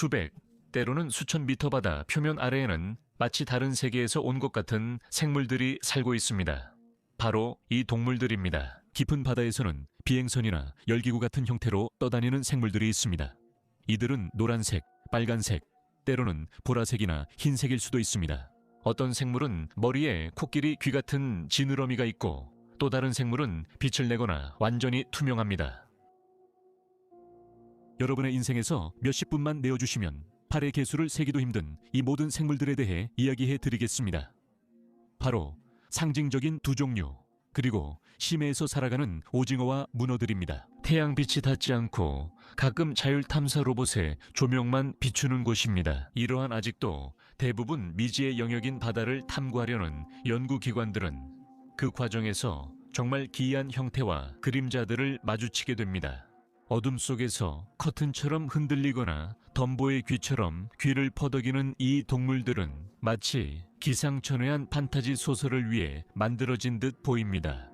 수백, 때로는 수천 미터 바다 표면 아래에는 마치 다른 세계에서 온 것 같은 생물들이 살고 있습니다. 바로 이 동물들입니다. 깊은 바다에서는 비행선이나 열기구 같은 형태로 떠다니는 생물들이 있습니다. 이들은 노란색, 빨간색, 때로는 보라색이나 흰색일 수도 있습니다. 어떤 생물은 머리에 코끼리 귀 같은 지느러미가 있고 또 다른 생물은 빛을 내거나 완전히 투명합니다. 여러분의 인생에서 몇십 분만 내어주시면 팔의 개수를 세기도 힘든 이 모든 생물들에 대해 이야기해 드리겠습니다. 바로 상징적인 두 종류, 그리고 심해에서 살아가는 오징어와 문어들입니다. 태양빛이 닿지 않고 가끔 자율 탐사 로봇의 조명만 비추는 곳입니다. 이러한 아직도 대부분 미지의 영역인 바다를 탐구하려는 연구기관들은 그 과정에서 정말 기이한 형태와 그림자들을 마주치게 됩니다. 어둠 속에서 커튼처럼 흔들리거나 덤보의 귀처럼 귀를 퍼덕이는 이 동물들은 마치 기상천외한 판타지 소설을 위해 만들어진 듯 보입니다.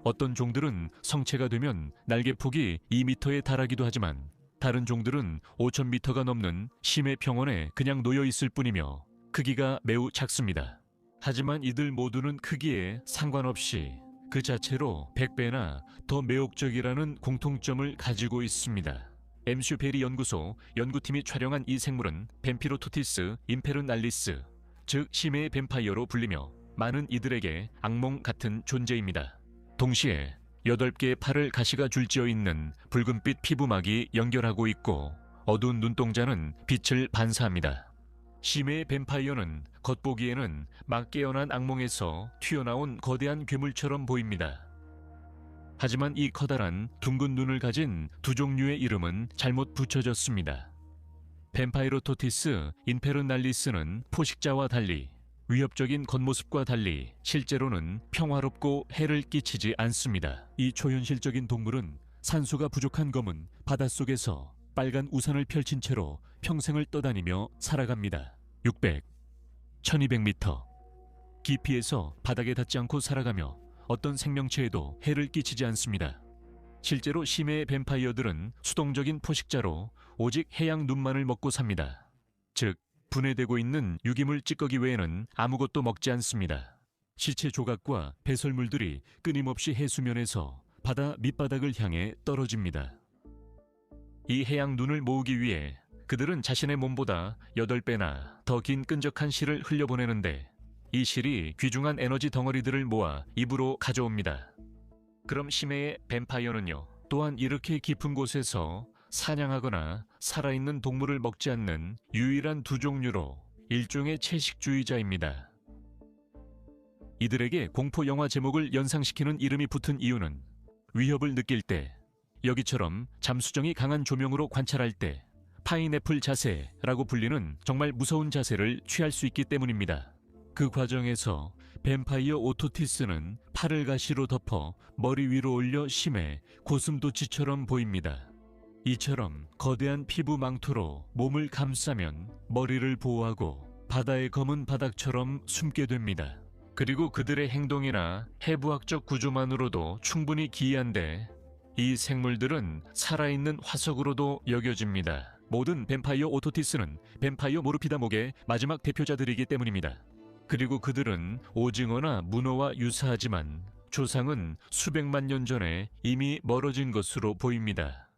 어떤 종들은 성체가 되면 날개폭이 2m에 달하기도 하지만 다른 종들은 5,000m가 넘는 심해 평원에 그냥 놓여 있을 뿐이며 크기가 매우 작습니다. 하지만 이들 모두는 크기에 상관없이 그 자체로 100배나 더 매혹적이라는 공통점을 가지고 있습니다. 엠슈 베리 연구소 연구팀이 촬영한 이 생물은 뱀피로토티스 임페르날리스, 즉 심해의 뱀파이어로 불리며 많은 이들에게 악몽 같은 존재입니다. 동시에 8개의 팔을 가시가 줄지어 있는 붉은빛 피부막이 연결하고 있고 어두운 눈동자는 빛을 반사합니다. 심해의 뱀파이어는 겉보기에는 막 깨어난 악몽에서 튀어나온 거대한 괴물처럼 보입니다. 하지만 이 커다란 둥근 눈을 가진 두 종류의 이름은 잘못 붙여졌습니다. 뱀파이로토티스 인페르날리스는 포식자와 달리 위협적인 겉모습과 달리 실제로는 평화롭고 해를 끼치지 않습니다. 이 초현실적인 동물은 산소가 부족한 검은 바닷속에서 빨간 우산을 펼친 채로 평생을 떠다니며 살아갑니다. 600, 1200m 깊이에서 바닥에 닿지 않고 살아가며 어떤 생명체에도 해를 끼치지 않습니다. 실제로 심해의 뱀파이어들은 수동적인 포식자로 오직 해양 눈만을 먹고 삽니다. 즉, 분해되고 있는 유기물 찌꺼기 외에는 아무것도 먹지 않습니다. 시체 조각과 배설물들이 끊임없이 해수면에서 바다 밑바닥을 향해 떨어집니다. 이 해양 눈을 모으기 위해 그들은 자신의 몸보다 8배나 더 긴 끈적한 실을 흘려보내는데 이 실이 귀중한 에너지 덩어리들을 모아 입으로 가져옵니다. 그럼 심해의 뱀파이어는요, 또한 이렇게 깊은 곳에서 사냥하거나 살아있는 동물을 먹지 않는 유일한 두 종류로 일종의 채식주의자입니다. 이들에게 공포 영화 제목을 연상시키는 이름이 붙은 이유는 위협을 느낄 때, 여기처럼 잠수정이 강한 조명으로 관찰할 때 파인애플 자세라고 불리는 정말 무서운 자세를 취할 수 있기 때문입니다. 그 과정에서 뱀파이어 오토티스는 팔을 가시로 덮어 머리 위로 올려 심해 고슴도치처럼 보입니다. 이처럼 거대한 피부 망토로 몸을 감싸면 머리를 보호하고 바다의 검은 바닥처럼 숨게 됩니다. 그리고 그들의 행동이나 해부학적 구조만으로도 충분히 기이한데 이 생물들은 살아있는 화석으로도 여겨집니다. 모든 뱀파이어 오토티스는 뱀파이어 모르피다목의 마지막 대표자들이기 때문입니다. 그리고 그들은 오징어나 문어와 유사하지만 조상은 수백만 년 전에 이미 멀어진 것으로 보입니다.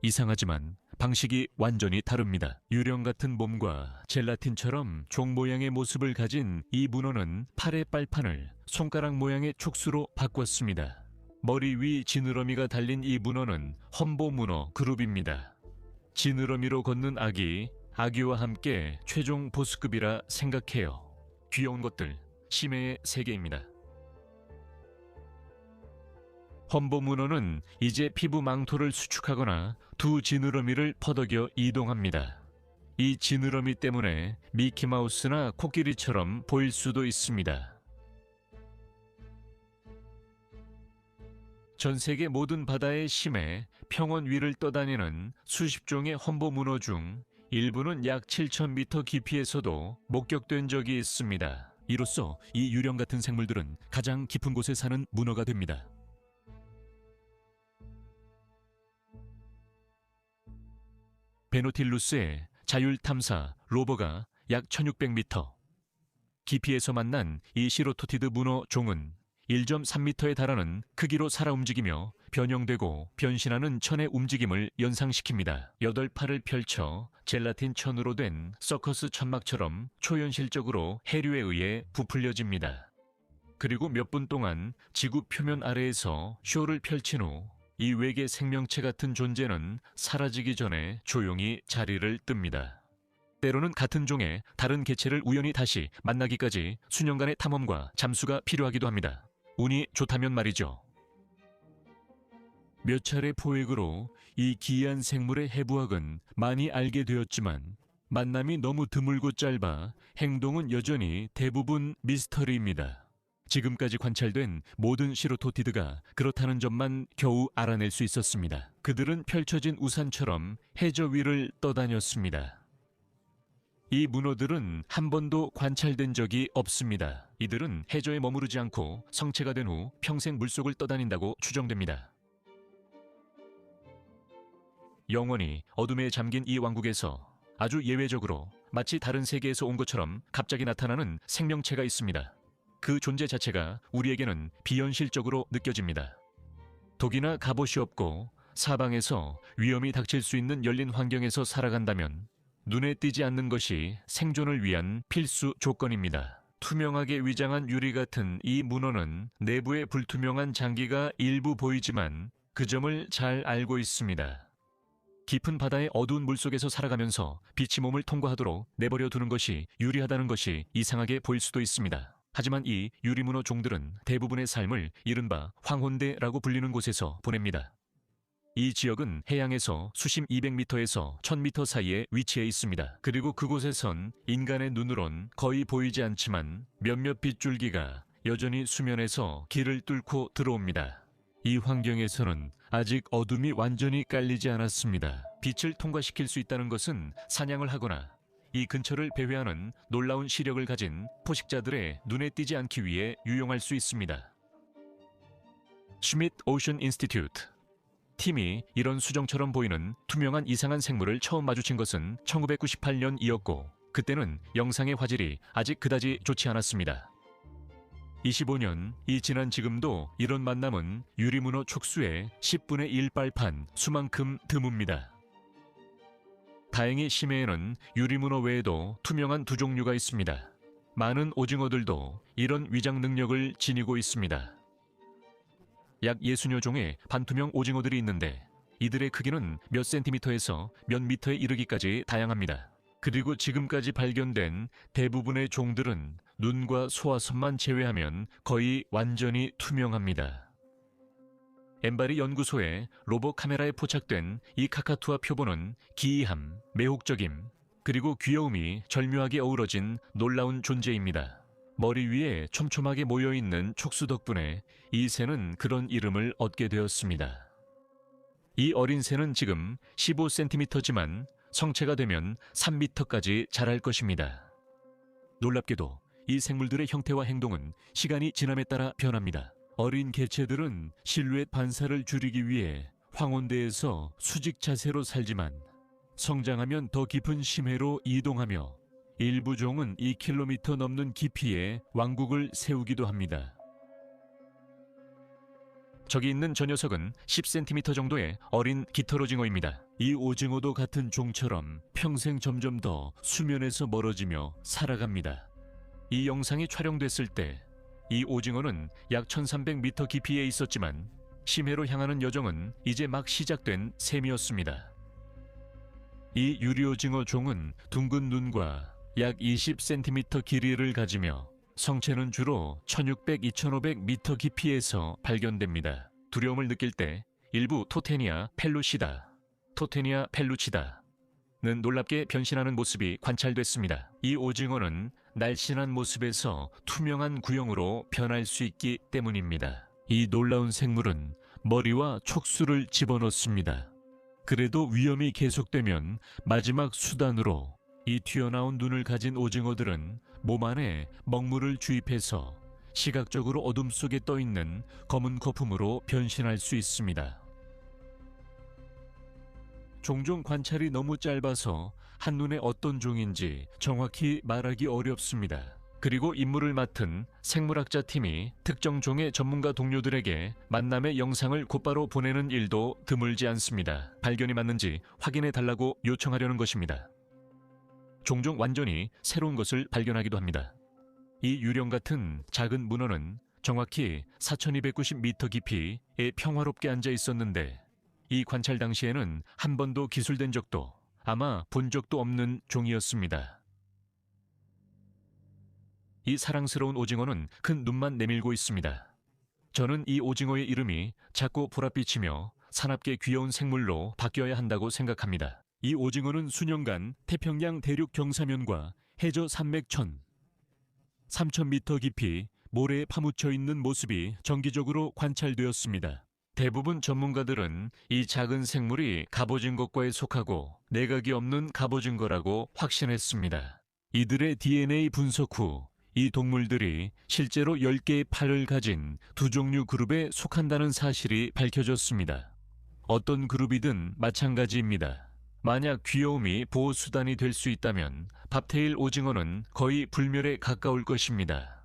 이상하지만 방식이 완전히 다릅니다. 유령 같은 몸과 젤라틴처럼 종 모양의 모습을 가진 이 문어는 팔의 빨판을 손가락 모양의 촉수로 바꿨습니다. 머리 위 지느러미가 달린 이 문어는 험보 문어 그룹입니다. 지느러미로 걷는 아기와 함께 최종 보스급이라 생각해요. 귀여운 것들, 심해의 세계입니다. 험보 문어는 이제 피부 망토를 수축하거나 두 지느러미를 퍼덕여 이동합니다. 이 지느러미 때문에 미키마우스나 코끼리처럼 보일 수도 있습니다. 전 세계 모든 바다의 심해, 평원 위를 떠다니는 수십 종의 험보 문어 중 일부는 약 7,000m 깊이에서도 목격된 적이 있습니다. 이로써 이 유령 같은 생물들은 가장 깊은 곳에 사는 문어가 됩니다. 베노틸루스의 자율탐사 로버가 약 1600m, 깊이에서 만난 이 시로토티드 문어 종은 1.3m에 달하는 크기로 살아 움직이며 변형되고 변신하는 천의 움직임을 연상시킵니다. 8팔을 펼쳐 젤라틴 천으로 된 서커스 천막처럼 초현실적으로 해류에 의해 부풀려집니다. 그리고 몇 분 동안 지구 표면 아래에서 쇼를 펼친 후 이 외계 생명체 같은 존재는 사라지기 전에 조용히 자리를 뜹니다. 때로는 같은 종의 다른 개체를 우연히 다시 만나기까지 수년간의 탐험과 잠수가 필요하기도 합니다. 운이 좋다면 말이죠. 몇 차례 포획으로 이 기이한 생물의 해부학은 많이 알게 되었지만 만남이 너무 드물고 짧아 행동은 여전히 대부분 미스터리입니다. 지금까지 관찰된 모든 시로토티드가 그렇다는 점만 겨우 알아낼 수 있었습니다. 그들은 펼쳐진 우산처럼 해저 위를 떠다녔습니다. 이 문어들은 한 번도 관찰된 적이 없습니다. 이들은 해저에 머무르지 않고 성체가 된 후 평생 물속을 떠다닌다고 추정됩니다. 영원히 어둠에 잠긴 이 왕국에서 아주 예외적으로 마치 다른 세계에서 온 것처럼 갑자기 나타나는 생명체가 있습니다. 그 존재 자체가 우리에게는 비현실적으로 느껴집니다. 독이나 갑옷이 없고 사방에서 위험이 닥칠 수 있는 열린 환경에서 살아간다면 눈에 띄지 않는 것이 생존을 위한 필수 조건입니다. 투명하게 위장한 유리 같은 이 문어는 내부에 불투명한 장기가 일부 보이지만 그 점을 잘 알고 있습니다. 깊은 바다의 어두운 물속에서 살아가면서 빛이 몸을 통과하도록 내버려 두는 것이 유리하다는 것이 이상하게 보일 수도 있습니다. 하지만 이 유리문어 종들은 대부분의 삶을 이른바 황혼대라고 불리는 곳에서 보냅니다. 이 지역은 해양에서 수심 200m에서 1000m 사이에 위치해 있습니다. 그리고 그곳에선 인간의 눈으론 거의 보이지 않지만 몇몇 빗줄기가 여전히 수면에서 길을 뚫고 들어옵니다. 이 환경에서는 아직 어둠이 완전히 깔리지 않았습니다. 빛을 통과시킬 수 있다는 것은 사냥을 하거나 이 근처를 배회하는 놀라운 시력을 가진 포식자들의 눈에 띄지 않기 위해 유용할 수 있습니다. 슈밋 오션 인스티튜트 팀이 이런 수정처럼 보이는 투명한 이상한 생물을 처음 마주친 것은 1998년이었고 그때는 영상의 화질이 아직 그다지 좋지 않았습니다. 25년이 지난 지금도 이런 만남은 유리문어 촉수의 10분의 1 발판 수만큼 드뭅니다. 다행히 심해에는 유리문어 외에도 투명한 두 종류가 있습니다. 많은 오징어들도 이런 위장 능력을 지니고 있습니다. 약 60여 종의 반투명 오징어들이 있는데 이들의 크기는 몇 센티미터에서 몇 미터에 이르기까지 다양합니다. 그리고 지금까지 발견된 대부분의 종들은 눈과 소화선만 제외하면 거의 완전히 투명합니다. 엠바리 연구소의 로봇 카메라에 포착된 이 카카투아 표본은 기이함, 매혹적임, 그리고 귀여움이 절묘하게 어우러진 놀라운 존재입니다. 머리 위에 촘촘하게 모여있는 촉수 덕분에 이 새는 그런 이름을 얻게 되었습니다. 이 어린 새는 지금 15cm지만 성체가 되면 3m까지 자랄 것입니다. 놀랍게도 이 생물들의 형태와 행동은 시간이 지남에 따라 변합니다. 어린 개체들은 실루엣 반사를 줄이기 위해 황혼대에서 수직 자세로 살지만 성장하면 더 깊은 심해로 이동하며 일부 종은 2km 넘는 깊이에 왕국을 세우기도 합니다. 저기 있는 저 녀석은 10cm 정도의 어린 깃털오징어입니다. 이 오징어도 같은 종처럼 평생 점점 더 수면에서 멀어지며 살아갑니다. 이 영상이 촬영됐을 때 이 오징어는 약 1300m 깊이에 있었지만 심해로 향하는 여정은 이제 막 시작된 셈이었습니다. 이 유리오징어 종은 둥근 눈과 약 20cm 길이를 가지며 성체는 주로 1600-2500m 깊이에서 발견됩니다. 두려움을 느낄 때 일부 토테니아 펠루치다는 놀랍게 변신하는 모습이 관찰됐습니다. 이 오징어는 날씬한 모습에서 투명한 구형으로 변할 수 있기 때문입니다. 이 놀라운 생물은 머리와 촉수를 집어넣습니다. 그래도 위험이 계속되면 마지막 수단으로 이 튀어나온 눈을 가진 오징어들은 몸 안에 먹물을 주입해서 시각적으로 어둠 속에 떠있는 검은 거품으로 변신할 수 있습니다. 종종 관찰이 너무 짧아서 한눈에 어떤 종인지 정확히 말하기 어렵습니다. 그리고 임무를 맡은 생물학자 팀이 특정 종의 전문가 동료들에게 만남의 영상을 곧바로 보내는 일도 드물지 않습니다. 발견이 맞는지 확인해 달라고 요청하려는 것입니다. 종종 완전히 새로운 것을 발견하기도 합니다. 이 유령 같은 작은 문어는 정확히 4290m 깊이에 평화롭게 앉아 있었는데 이 관찰 당시에는 한 번도 기술된 적도 아마 본 적도 없는 종이었습니다. 이 사랑스러운 오징어는 큰 눈만 내밀고 있습니다. 저는 이 오징어의 이름이 작고 보랏빛이며 사납게 귀여운 생물로 바뀌어야 한다고 생각합니다. 이 오징어는 수년간 태평양 대륙 경사면과 해저 산맥천 3000m 깊이 모래에 파묻혀 있는 모습이 정기적으로 관찰되었습니다. 대부분 전문가들은 이 작은 생물이 갑오징어과에 속하고 내각이 없는 갑오징어라고 확신했습니다. 이들의 DNA 분석 후 이 동물들이 실제로 10개의 팔을 가진 두 종류 그룹에 속한다는 사실이 밝혀졌습니다. 어떤 그룹이든 마찬가지입니다. 만약 귀여움이 보호수단이 될 수 있다면 밥테일 오징어는 거의 불멸에 가까울 것입니다.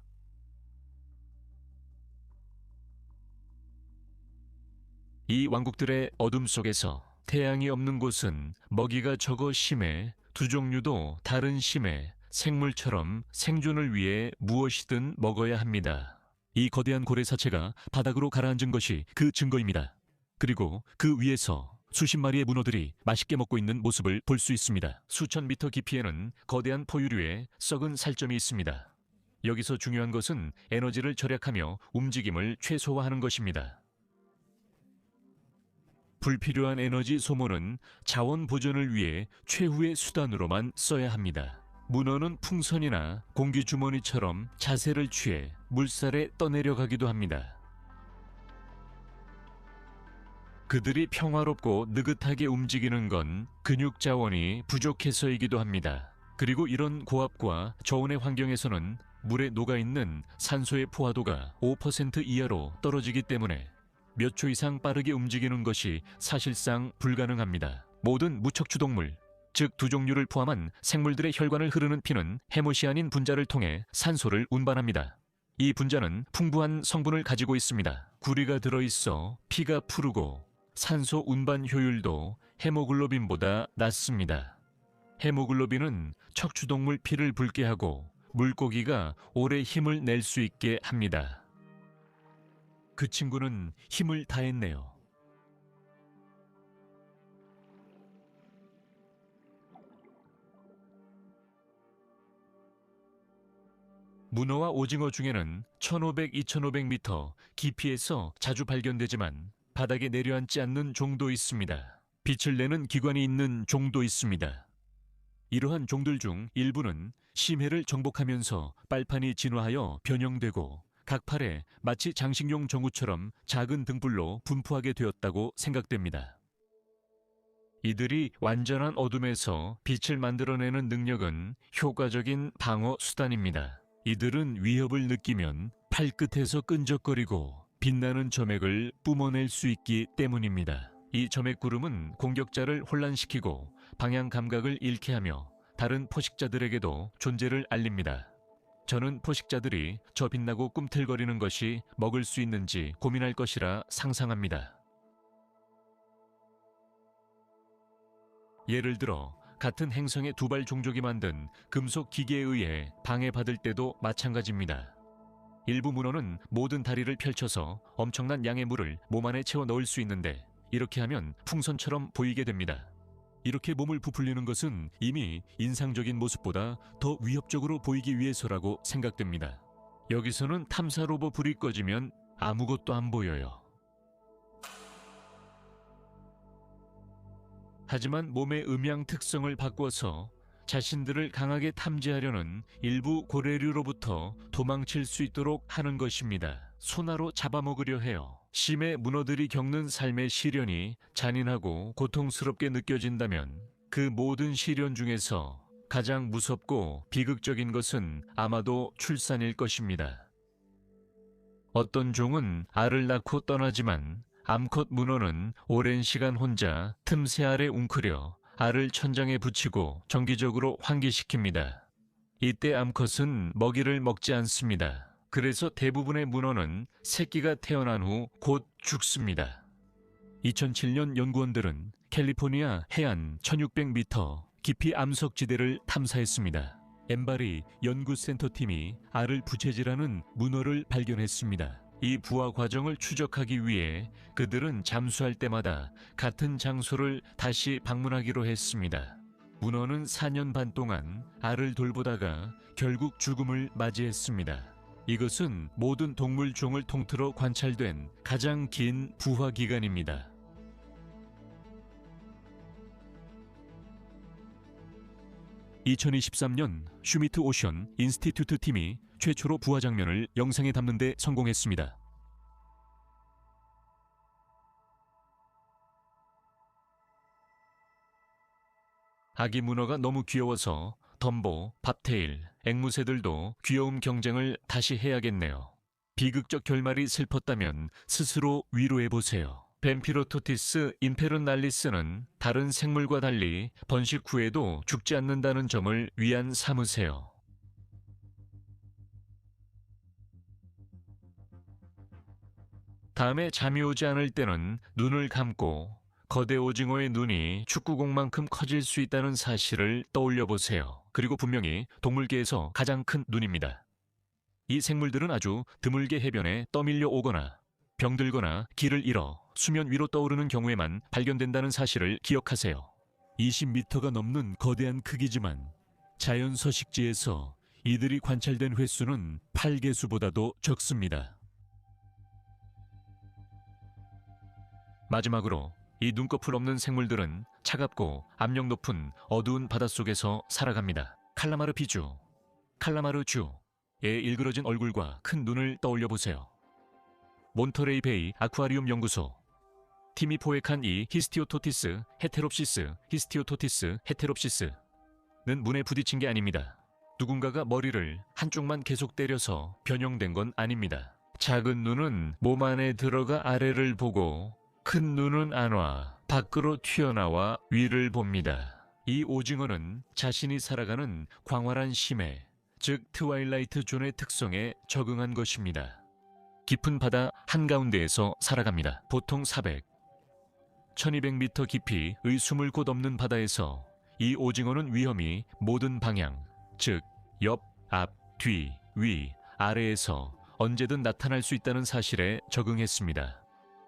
이 왕국들의 어둠 속에서 태양이 없는 곳은 먹이가 적어 심해 두 종류도 다른 심해 생물처럼 생존을 위해 무엇이든 먹어야 합니다. 이 거대한 고래사체가 바닥으로 가라앉은 것이 그 증거입니다. 그리고 그 위에서 수십 마리의 문어들이 맛있게 먹고 있는 모습을 볼 수 있습니다. 수천 미터 깊이에는 거대한 포유류에 썩은 살점이 있습니다. 여기서 중요한 것은 에너지를 절약하며 움직임을 최소화하는 것입니다. 불필요한 에너지 소모는 자원 보존을 위해 최후의 수단으로만 써야 합니다. 문어는 풍선이나 공기주머니처럼 자세를 취해 물살에 떠내려가기도 합니다. 그들이 평화롭고 느긋하게 움직이는 건 근육 자원이 부족해서이기도 합니다. 그리고 이런 고압과 저온의 환경에서는 물에 녹아있는 산소의 포화도가 5% 이하로 떨어지기 때문에 몇 초 이상 빠르게 움직이는 것이 사실상 불가능합니다. 모든 무척추동물, 즉 두 종류를 포함한 생물들의 혈관을 흐르는 피는 헤모시아닌 분자를 통해 산소를 운반합니다. 이 분자는 풍부한 성분을 가지고 있습니다. 구리가 들어있어 피가 푸르고 산소 운반 효율도 헤모글로빈보다 낮습니다. 헤모글로빈은 척추동물 피를 붉게 하고 물고기가 오래 힘을 낼 수 있게 합니다. 그 친구는 힘을 다했네요. 문어와 오징어 중에는 1500-2500m 깊이에서 자주 발견되지만 바닥에 내려앉지 않는 종도 있습니다. 빛을 내는 기관이 있는 종도 있습니다. 이러한 종들 중 일부는 심해를 정복하면서 빨판이 진화하여 변형되고 각 팔에 마치 장식용 정우처럼 작은 등불로 분포하게 되었다고 생각됩니다. 이들이 완전한 어둠에서 빛을 만들어내는 능력은 효과적인 방어 수단입니다. 이들은 위협을 느끼면 팔끝에서 끈적거리고 빛나는 점액을 뿜어낼 수 있기 때문입니다. 이 점액구름은 공격자를 혼란시키고 방향 감각을 잃게 하며 다른 포식자들에게도 존재를 알립니다. 저는 포식자들이 저 빛나고 꿈틀거리는 것이 먹을 수 있는지 고민할 것이라 상상합니다. 예를 들어 같은 행성의 두발 종족이 만든 금속 기계에 의해 방해받을 때도 마찬가지입니다. 일부 문어는 모든 다리를 펼쳐서 엄청난 양의 물을 몸 안에 채워 넣을 수 있는데 이렇게 하면 풍선처럼 보이게 됩니다. 이렇게 몸을 부풀리는 것은 이미 인상적인 모습보다 더 위협적으로 보이기 위해서라고 생각됩니다. 여기서는 탐사 로봇 불이 꺼지면 아무것도 안 보여요. 하지만 몸의 음양 특성을 바꿔서 자신들을 강하게 탐지하려는 일부 고래류로부터 도망칠 수 있도록 하는 것입니다. 소나로 잡아먹으려 해요. 심해 문어들이 겪는 삶의 시련이 잔인하고 고통스럽게 느껴진다면 그 모든 시련 중에서 가장 무섭고 비극적인 것은 아마도 출산일 것입니다. 어떤 종은 알을 낳고 떠나지만 암컷 문어는 오랜 시간 혼자 틈새 아래 웅크려 알을 천장에 붙이고 정기적으로 환기시킵니다. 이때 암컷은 먹이를 먹지 않습니다. 그래서 대부분의 문어는 새끼가 태어난 후 곧 죽습니다. 2007년 연구원들은 캘리포니아 해안 1600m 깊이 암석지대를 탐사했습니다. 엠바리 연구센터팀이 알을 부채질하는 문어를 발견했습니다. 이 부화 과정을 추적하기 위해 그들은 잠수할 때마다 같은 장소를 다시 방문하기로 했습니다. 문어는 4년 반 동안 알을 돌보다가 결국 죽음을 맞이했습니다. 이것은 모든 동물 종을 통틀어 관찰된 가장 긴 부화 기간입니다. 2023년 슈미트 오션 인스티튜트 팀이 최초로 부화 장면을 영상에 담는 데 성공했습니다. 아기 문어가 너무 귀여워서 덤보, 밥테일, 앵무새들도 귀여움 경쟁을 다시 해야겠네요. 비극적 결말이 슬펐다면 스스로 위로해보세요. 뱀피로토티스 인페르날리스는 다른 생물과 달리 번식 후에도 죽지 않는다는 점을 위안 삼으세요. 다음에 잠이 오지 않을 때는 눈을 감고 거대 오징어의 눈이 축구공만큼 커질 수 있다는 사실을 떠올려 보세요. 그리고 분명히 동물계에서 가장 큰 눈입니다. 이 생물들은 아주 드물게 해변에 떠밀려 오거나 병들거나 길을 잃어 수면 위로 떠오르는 경우에만 발견된다는 사실을 기억하세요. 20m가 넘는 거대한 크기지만 자연 서식지에서 이들이 관찰된 횟수는 8개수보다도 적습니다. 마지막으로 이 눈꺼풀 없는 생물들은 차갑고 압력 높은 어두운 바닷속에서 살아갑니다. 칼라마르 비주, 칼라마르 주의 일그러진 얼굴과 큰 눈을 떠올려 보세요. 몬터레이 베이 아쿠아리움 연구소 팀이 포획한 이 히스티오토티스 헤테롭시스는 문에 부딪힌 게 아닙니다. 누군가가 머리를 한쪽만 계속 때려서 변형된 건 아닙니다. 작은 눈은 몸 안에 들어가 아래를 보고 큰 눈은 안와 밖으로 튀어나와 위를 봅니다. 이 오징어는 자신이 살아가는 광활한 심해, 즉 트와일라이트 존의 특성에 적응한 것입니다. 깊은 바다 한가운데에서 살아갑니다. 보통 400, 1200m 깊이의 숨을 곳 없는 바다에서 이 오징어는 위험이 모든 방향, 즉 옆, 앞, 뒤, 위, 아래에서 언제든 나타날 수 있다는 사실에 적응했습니다.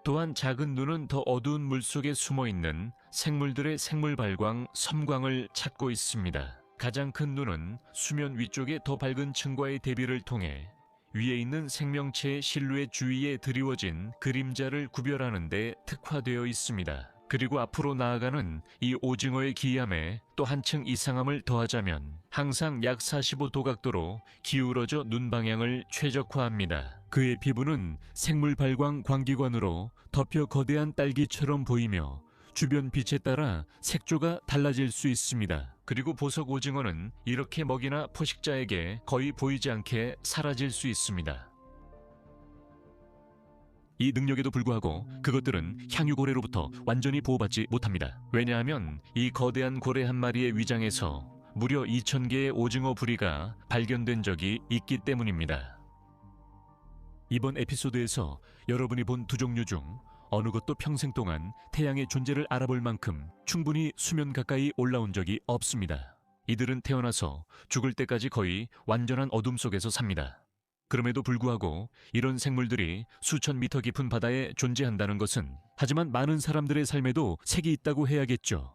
또한 작은 눈은 더 어두운 물속에 숨어있는 생물들의 생물발광, 섬광을 찾고 있습니다. 가장 큰 눈은 수면 위쪽의 더 밝은 층과의 대비를 통해 위에 있는 생명체의 실루엣 주위에 드리워진 그림자를 구별하는 데 특화되어 있습니다. 그리고 앞으로 나아가는 이 오징어의 기이함에 또 한층 이상함을 더하자면 항상 약 45도 각도로 기울어져 눈 방향을 최적화합니다. 그의 피부는 생물 발광 광기관으로 덮여 거대한 딸기처럼 보이며 주변 빛에 따라 색조가 달라질 수 있습니다. 그리고 보석 오징어는 이렇게 먹이나 포식자에게 거의 보이지 않게 사라질 수 있습니다. 이 능력에도 불구하고 그것들은 향유고래로부터 완전히 보호받지 못합니다. 왜냐하면 이 거대한 고래 한 마리의 위장에서 무려 2000개의 오징어 부리가 발견된 적이 있기 때문입니다. 이번 에피소드에서 여러분이 본 두 종류 중 어느 것도 평생 동안 태양의 존재를 알아볼 만큼 충분히 수면 가까이 올라온 적이 없습니다. 이들은 태어나서 죽을 때까지 거의 완전한 어둠 속에서 삽니다. 그럼에도 불구하고 이런 생물들이 수천 미터 깊은 바다에 존재한다는 것은 하지만 많은 사람들의 삶에도 색이 있다고 해야겠죠.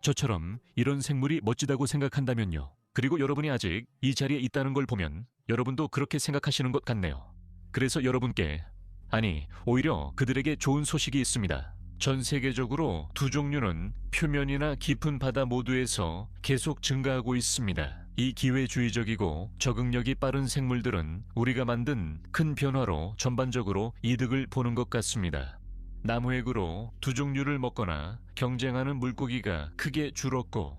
저처럼 이런 생물이 멋지다고 생각한다면요. 그리고 여러분이 아직 이 자리에 있다는 걸 보면 여러분도 그렇게 생각하시는 것 같네요. 그래서 여러분께, 아니 오히려 그들에게 좋은 소식이 있습니다. 전 세계적으로 두 종류는 표면이나 깊은 바다 모두에서 계속 증가하고 있습니다. 이 기회주의적이고 적응력이 빠른 생물들은 우리가 만든 큰 변화로 전반적으로 이득을 보는 것 같습니다. 나무액으로 두 종류를 먹거나 경쟁하는 물고기가 크게 줄었고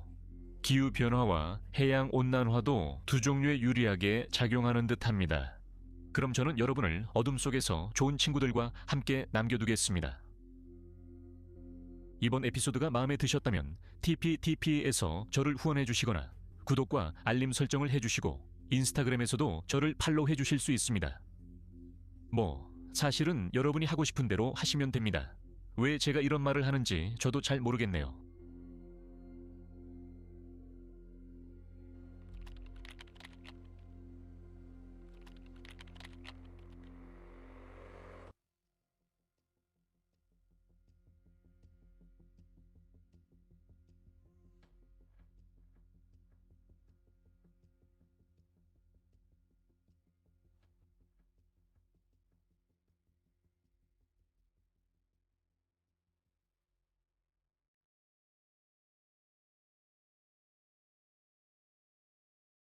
기후변화와 해양온난화도 두 종류에 유리하게 작용하는 듯합니다. 그럼 저는 여러분을 어둠 속에서 좋은 친구들과 함께 남겨두겠습니다. 이번 에피소드가 마음에 드셨다면 TPTP에서 저를 후원해 주시거나 구독과 알림 설정을 해주시고 인스타그램에서도 저를 팔로우해 주실 수 있습니다. 사실은 여러분이 하고 싶은 대로 하시면 됩니다. 왜 제가 이런 말을 하는지 저도 잘 모르겠네요.